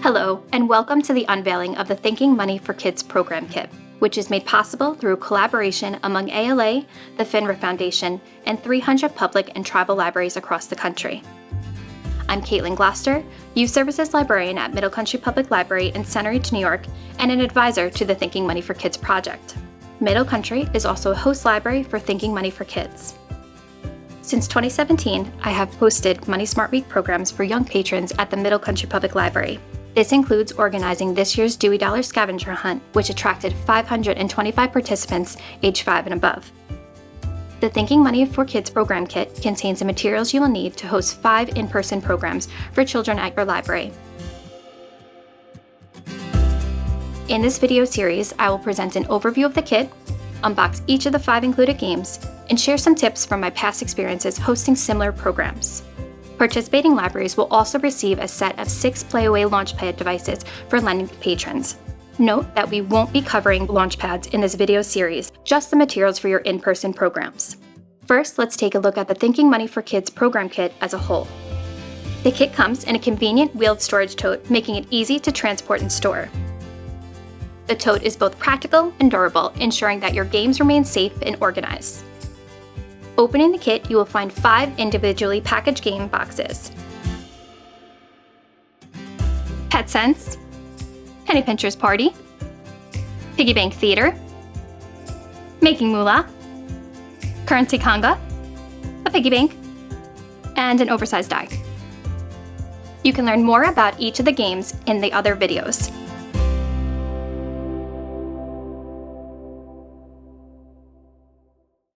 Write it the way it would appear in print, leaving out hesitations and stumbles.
Hello, and welcome to the unveiling of the Thinking Money for Kids program kit, which is made possible through collaboration among ALA, the FINRA Foundation, and 300 public and tribal libraries across the country. I'm Kaitlyn Gloster, Youth Services Librarian at Middle Country Public Library in Center Ridge, New York, and an advisor to the Thinking Money for Kids project. Middle Country is also a host library for Thinking Money for Kids. Since 2017, I have hosted Money Smart Week programs for young patrons at the Middle Country Public Library. This includes organizing this year's Dewey Dollar Scavenger Hunt, which attracted 525 participants aged 5 and above. The Thinking Money for Kids program kit contains the materials you will need to host 5 in-person programs for children at your library. In this video series, I will present an overview of the kit, unbox each of the 5 included games, and share some tips from my past experiences hosting similar programs. Participating libraries will also receive a set of 6 Playaway Launchpad devices for lending to patrons. Note that we won't be covering launchpads in this video series, just the materials for your in-person programs. First, let's take a look at the Thinking Money for Kids program kit as a whole. The kit comes in a convenient wheeled storage tote, making it easy to transport and store. The tote is both practical and durable, ensuring that your games remain safe and organized. Opening the kit, you will find 5 individually packaged game boxes. Pet Sense, Penny Pincher's Party, Piggy Bank Theater, Making Moolah, Currency Conga, a piggy bank, and an oversized die. You can learn more about each of the games in the other videos.